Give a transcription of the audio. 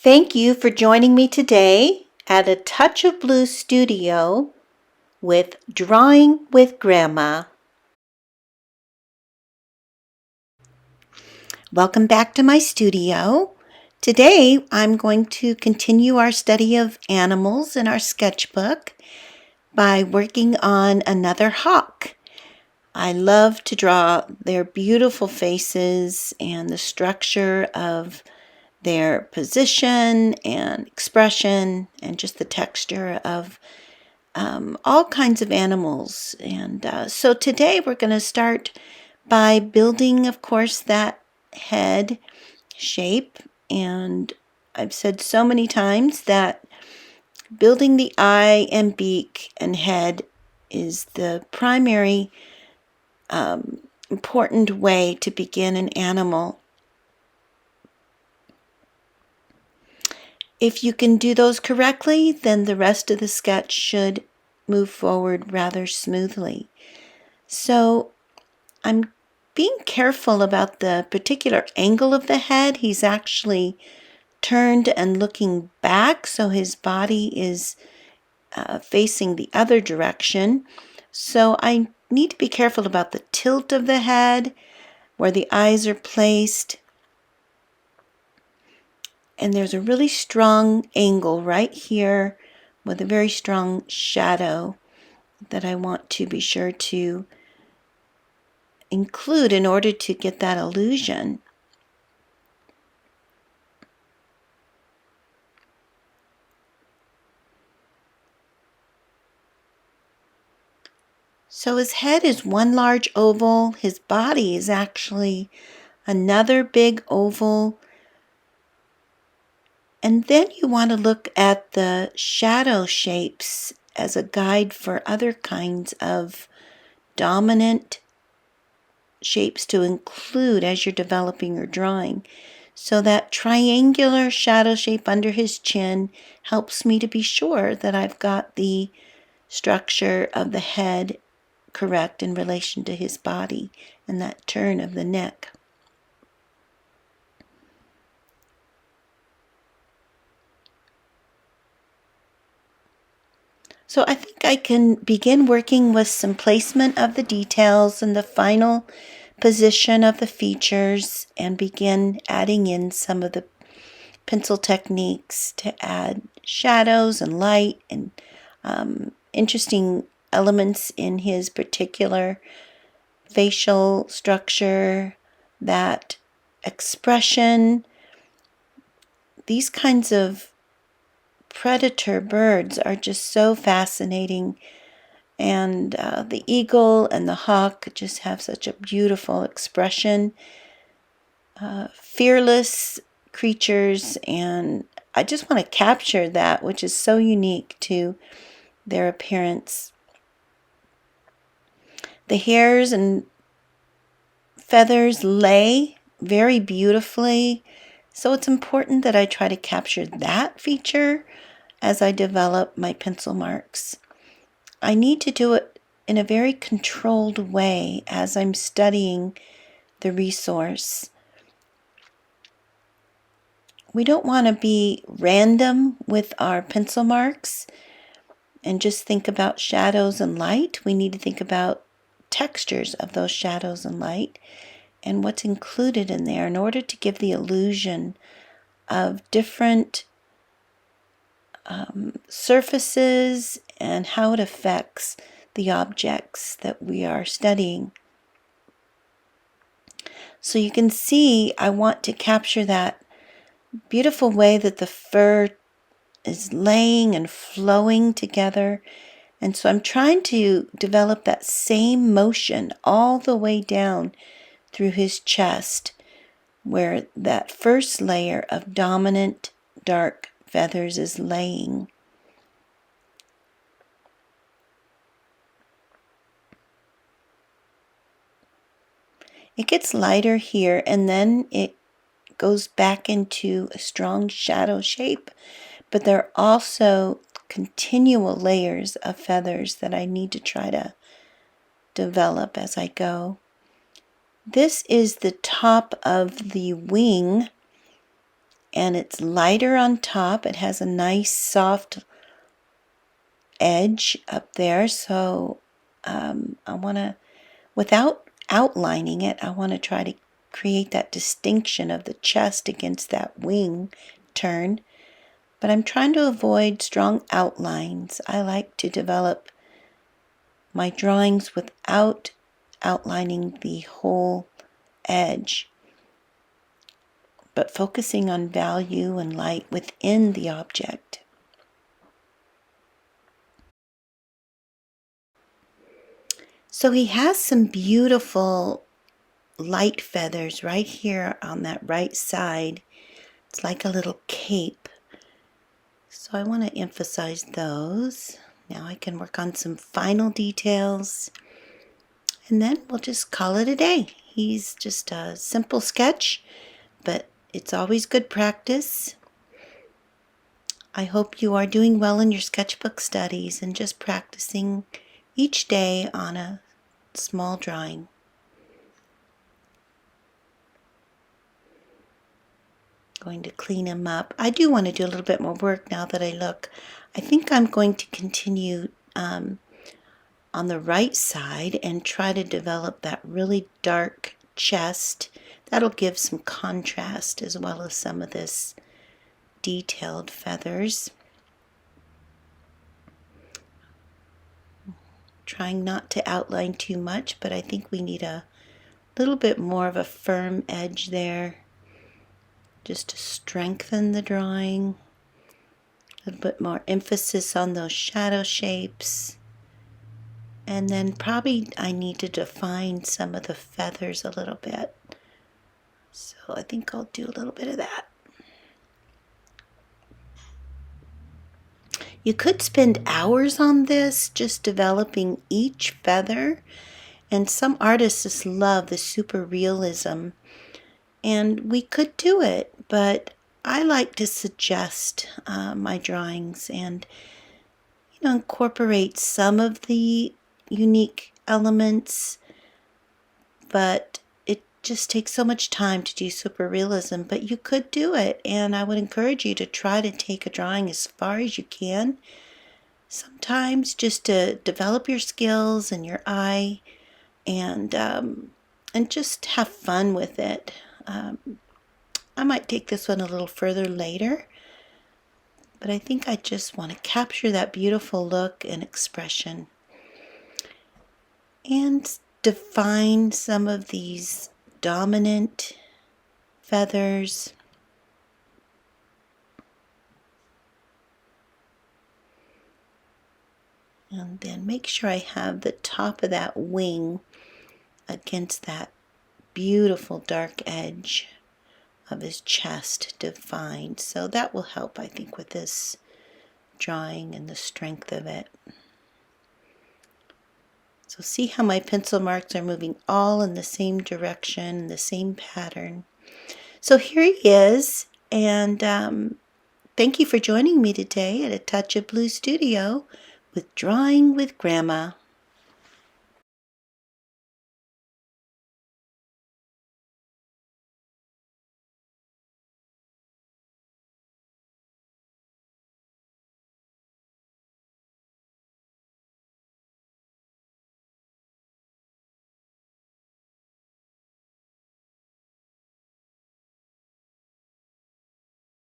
Thank you for joining me today at A Touch of Blue Studio with Drawing with Grandma. Welcome back to my studio. Today I'm going to continue our study of animals in our sketchbook by working on another hawk. I love to draw their beautiful faces and the structure of their position and expression and just the texture of all kinds of animals. And so today we're going to start by building, of course, that head shape. And I've said so many times that building the eye and beak and head is the primary important way to begin an animal. If you can do those correctly, then the rest of the sketch should move forward rather smoothly. So I'm being careful about the particular angle of the head. He's actually turned and looking back, so his body is facing the other direction. So I need to be careful about the tilt of the head, where the eyes are placed. And there's a really strong angle right here with a very strong shadow that I want to be sure to include in order to get that illusion. So his head is one large oval. His body is actually another big oval. And then you want to look at the shadow shapes as a guide for other kinds of dominant shapes to include as you're developing your drawing. So that triangular shadow shape under his chin helps me to be sure that I've got the structure of the head correct in relation to his body and that turn of the neck. So I think I can begin working with some placement of the details and the final position of the features and begin adding in some of the pencil techniques to add shadows and light and interesting elements in his particular facial structure, that expression. These kinds of predator birds are just so fascinating, and the eagle and the hawk just have such a beautiful expression. Fearless creatures, and I just want to capture that, which is so unique to their appearance. The hairs and feathers lay very beautifully, so it's important that I try to capture that feature as I develop my pencil marks. I need to do it in a very controlled way as I'm studying the resource. We don't want to be random with our pencil marks and just think about shadows and light. We need to think about textures of those shadows and light and what's included in there in order to give the illusion of different surfaces and how it affects the objects that we are studying. So you can see I want to capture that beautiful way that the fur is laying and flowing together. And so I'm trying to develop that same motion all the way down through his chest, where that first layer of dominant dark feathers is laying. It gets lighter here, and then it goes back into a strong shadow shape, but there are also continual layers of feathers that I need to try to develop as I go. This is the top of the wing, and it's lighter on top. It has a nice soft edge up there, so I want to, without outlining it, I want to try to create that distinction of the chest against that wing turn. But I'm trying to avoid strong outlines. I like to develop my drawings without outlining the whole edge, but focusing on value and light within the object. So he has some beautiful light feathers right here on that right side. It's like a little cape. So I want to emphasize those. Now I can work on some final details, and then we'll just call it a day. He's just a simple sketch, but it's always good practice. I hope you are doing well in your sketchbook studies and just practicing each day on a small drawing. Going to clean him up. I do want to do a little bit more work now that I look. I think I'm going to continue on the right side and try to develop that really dark chest. That'll give some contrast as well as some of this detailed feathers. Trying not to outline too much, but I think we need a little bit more of a firm edge there just to strengthen the drawing. A little bit more emphasis on those shadow shapes. And then probably I need to define some of the feathers a little bit. So I think I'll do a little bit of that. You could spend hours on this, just developing each feather. And some artists just love the super realism. And we could do it, but I like to suggest my drawings and incorporate some of the unique elements, but it just takes so much time to do super realism. But you could do it, and I would encourage you to try to take a drawing as far as you can. Sometimes just to develop your skills and your eye, and just have fun with it. I might take this one a little further later, but I think I just want to capture that beautiful look and expression and define some of these dominant feathers. And then make sure I have the top of that wing against that beautiful dark edge of his chest defined. So that will help, I think, with this drawing and the strength of it. So see how my pencil marks are moving all in the same direction, the same pattern. So here he is, and thank you for joining me today at A Touch of Blue Studio with Drawing with Grandma.